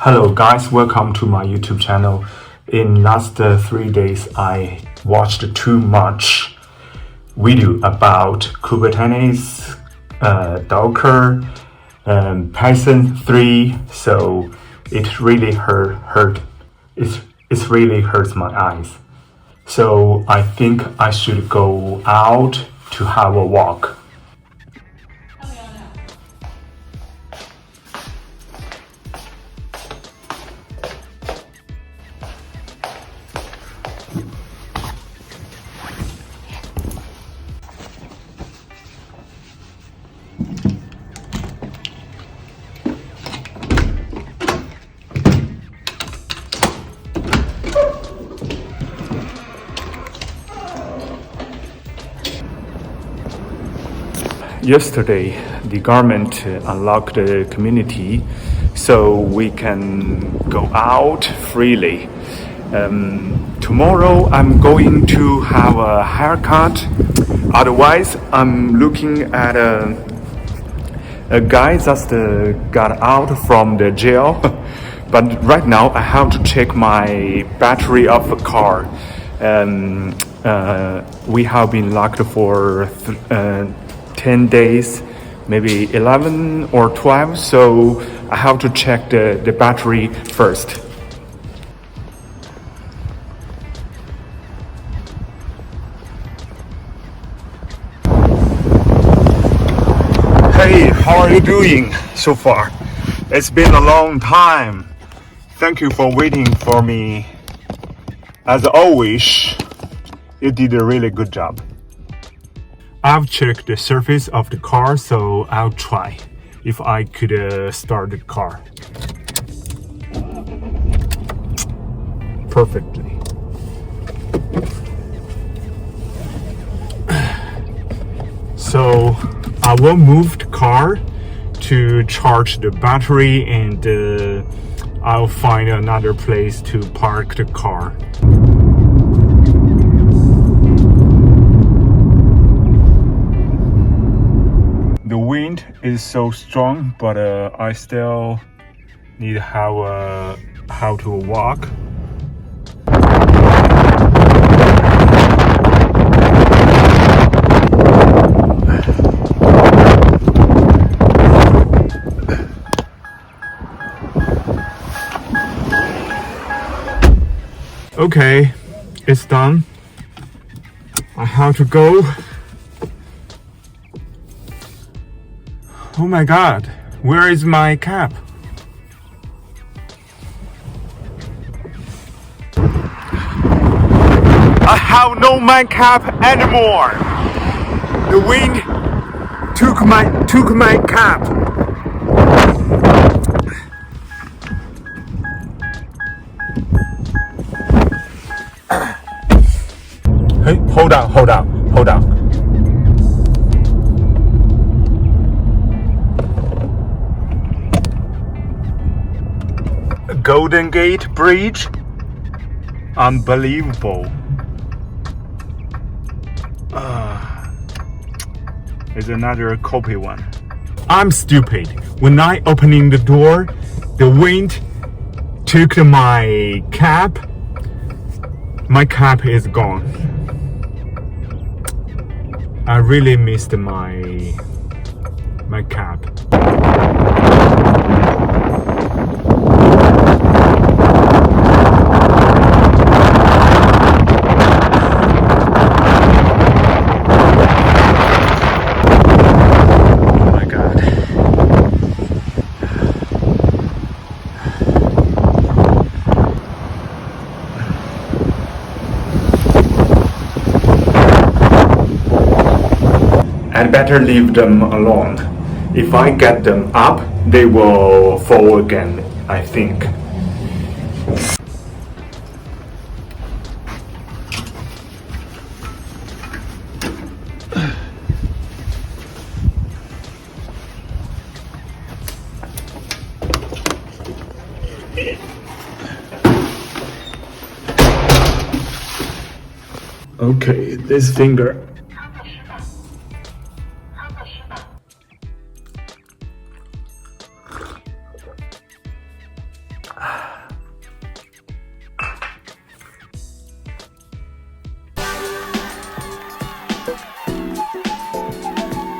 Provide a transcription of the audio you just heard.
Hello guys, welcome to my YouTube channel. In last 3 days, I watched too much video about Kubernetes, Docker, Python 3, so it really it really hurts my eyes. So I think I should go out to have a walk. Yesterday, the government unlocked the community so we can go out freely. Tomorrow I'm going to have a haircut. Otherwise, I'm looking at a guy just got out from the jail. But right now I have to check my battery of the car. We have been locked for 10 days, maybe 11 or 12, so I have to check the battery first. Hey, how are you doing so far? It's been a long time. Thank you for waiting for me. As always, you did a really good job. I've checked the surface of the car, so I'll try if I could start the car. Perfectly. So I will move the car to charge the battery, and I'll find another place to park the car. The wind is so strong, but I still need how to walk. Okay, it's done. I have to go. Oh my God, where is my cap? I have no my cap anymore. The wind took my cap. Hey, hold on. Golden Gate Bridge, unbelievable. There's another copy one. I'm stupid. When I opening the door, the wind took my cap. My cap is gone. I really missed my cap. I'd better leave them alone. If I get them up, they will fall again, I think. Okay, this finger